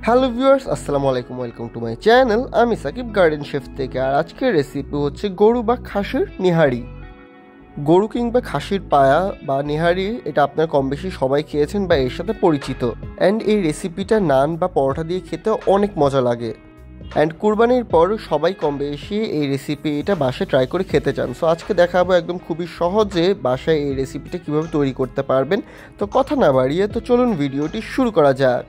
Hello viewers, আসসালামু আলাইকুম। Welcome to my channel. আমি সাকিব গার্ডেন শেফ থেকে। আর আজকের রেসিপি হচ্ছে গরু বা খাসির নিহারি। গরু কিংবা খাসির পায়া বা নিহারি, এটা আপনার কম বেশি সবাই খেয়েছেন বা এর সাথে পরিচিত। অ্যান্ড এই রেসিপিটা নান বা পরোটা দিয়ে খেতে অনেক মজা লাগে। অ্যান্ড কুরবানির পর সবাই কম বেশি এই রেসিপিটা বাসায় ট্রাই করে খেতে চান। সো আজকে দেখাবো একদম খুবই সহজে বাসায় এই রেসিপিটা কীভাবে তৈরি করতে পারবেন। তো কথা না বাড়িয়ে তো চলুন ভিডিওটি শুরু করা যাক।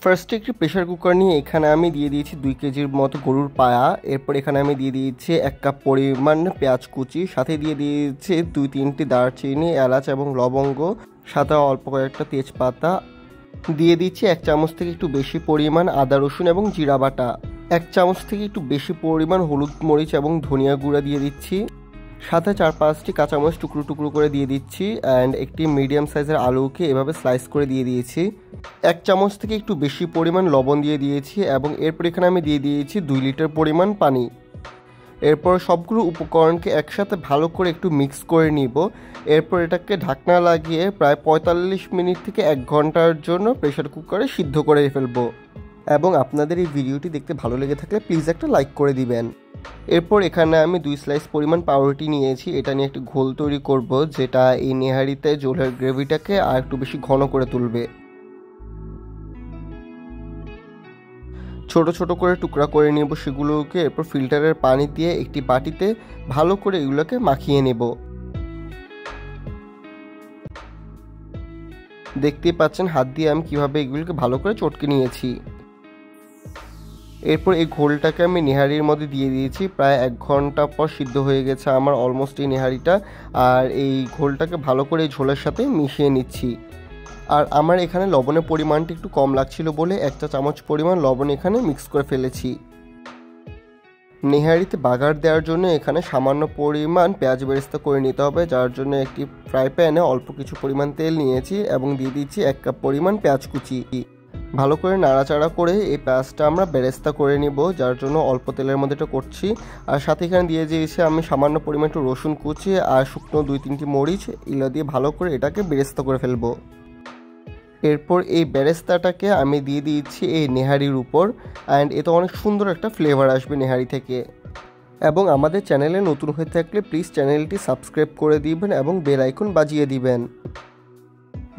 ফার্স্টে একটি প্রেশার কুকার নিয়ে এখানে আমি দিয়ে দিয়েছি 2 কেজির মতো গরুর পায়া। এরপর এখানে আমি দিয়ে দিয়েছি 1 কাপ পরিমাণ পেঁয়াজ কুচি, সাথে দিয়ে দিয়েছি 2-3টি দারচিনি, এলাচ এবং লবঙ্গ, সাথে অল্প কয়েকটা তেজপাতা। দিয়ে দিচ্ছি 1 চামচ থেকে একটু বেশি পরিমাণ আদা রসুন এবং জিরা বাটা। 1 চামচ থেকে একটু বেশি পরিমাণ হলুদ মরিচ এবং ধনিয়া গুঁড়া দিয়ে দিচ্ছি। সাথে 4-5টি কাঁচামরিচ টুকরো টুকরো করে দিয়ে দিচ্ছি। অ্যান্ড একটি মিডিয়াম সাইজের আলুকে এভাবে স্লাইস করে দিয়ে দিয়েছি। 1 চামচ থেকে একটু বেশি পরিমাণ লবণ দিয়ে দিয়েছি এবং এরপর এখানে আমি দিয়ে দিয়েছি 2 লিটার পরিমাণ পানি। এরপর সবগুলো উপকরণকে একসাথে ভালো করে একটু মিক্স করে নিব। এরপর এটাকে ঢাকনা লাগিয়ে প্রায় 45 মিনিট থেকে 1 ঘন্টার জন্য প্রেশার কুকারে সিদ্ধ করে ফেলবো। এবং আপনাদের এই ভিডিওটি দেখতে ভালো লেগে থাকলে প্লিজ একটা লাইক করে দিবেন। এরপর এখানে আমি 2 স্লাইস পরিমাণ পাউরুটি নিয়েছি। এটা নিয়ে একটি ঘোল তৈরি করব, যেটা এই নেহারিতে ঝোলের গ্রেভিটাকে আর একটু বেশি ঘন করে তুলবে। ছোট ছোট করে টুকরা করে নেব সেগুলোকে। এরপর ফিল্টারের পানি দিয়ে একটি বাটিতে ভালো করে এগুলোকে মাখিয়ে নেব। দেখতেই পাচ্ছেন হাত দিয়ে আমি কিভাবে এগুলোকে ভালো করে চটকে নিয়েছি। এরপর এই ঘোলটাকে আমি নেহারির মধ্যে দিয়ে দিয়েছি। প্রায় 1 ঘন্টা পর সিদ্ধ হয়ে গেছে আমার অলমোস্ট এই নেহারিটা। আর এই ঘোলটাকে ভালো করে এই ঝোলের সাথে মিশিয়ে নিচ্ছি। আর আমার এখানে লবণের পরিমাণটা একটু কম লাগছিল বলে 1 চা চামচ পরিমাণ লবণ এখানে মিক্স করে ফেলেছি। নেহারিতে বাগার দেওয়ার জন্য এখানে সামান্য পরিমাণ পেঁয়াজ বেরেস্তা করে নিতে হবে, যার জন্য একটি ফ্রাই প্যানে অল্প কিছু পরিমাণ তেল নিয়েছি এবং দিয়ে দিচ্ছি 1 কাপ পরিমাণ পেঁয়াজ কুচি। ভালো করে নাড়াচাড়া করে এই পেঁয়াজটা আমরা বেরেস্তা করে নিব, যার জন্য অল্প তেলের মধ্যে এটা করছি। আর সাথে এখানে দিয়ে দিয়েছি আমি সামান্য পরিমাণ একটু রসুন কুচি আর শুকনো 2-3টি মরিচ, এগুলো দিয়ে ভালো করে এটাকে বেরেস্তা করে ফেলবো। এরপর এই বেরেস্তাটাকে আমি দিয়ে দিচ্ছি এই নেহারির উপর। অ্যান্ড এতে অনেক সুন্দর একটা ফ্লেভার আসবে নেহারি থেকে। এবং আমাদের চ্যানেলে নতুন হয়ে থাকলে প্লিজ চ্যানেলটি সাবস্ক্রাইব করে দিবেন এবং বেল আইকন বাজিয়ে দিবেন।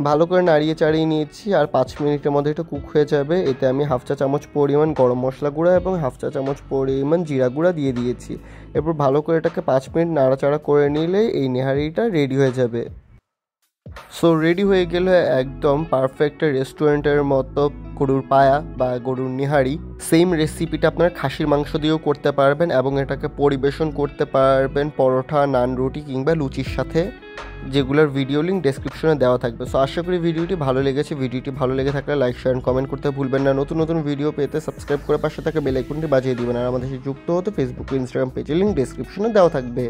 ভালো করে নাড়িয়ে চাড়িয়ে নিয়েছি আর 5 মিনিটের মধ্যে এটা কুক হয়ে যাবে। এতে আমি 1/2 চা চামচ পরিমাণ গরম মশলা গুঁড়া এবং 1/2 চা চামচ পরিমাণ জিরা গুঁড়া দিয়ে দিয়েছি। এরপর ভালো করে এটাকে 5 মিনিট নাড়াচাড়া করে নিলে এই নেহারিটা রেডি হয়ে যাবে। সো রেডি হয়ে গেলে একদম পারফেক্ট রেস্টুরেন্টের মতো গরুর পায়া বা গরুর নিহারি। সেম রেসিপিটা আপনার খাসির মাংস দিয়েও করতে পারবেন এবং এটাকে পরিবেশন করতে পারবেন পরোটা, নান, রুটি কিংবা লুচির সাথে, যেগুলোর ভিডিও লিঙ্ক ডেসক্রিপশনে দেওয়া থাকবে। সো আশা করি ভিডিওটি ভালো লেগেছে। ভিডিওটি ভালো লেগে থাকলে লাইক, শেয়ার এন্ড কমেন্ট করতে ভুলবেন না। নতুন নতুন ভিডিও পেতে সাবস্ক্রাইব করে পাশে থাকা বেল আইকনটি বাজিয়ে দিবেন। আর আমাদের সাথে যুক্ত হতে ফেসবুক, ইনস্টাগ্রাম পেজের লিঙ্ক ডেসক্রিপশনে দেওয়া থাকবে।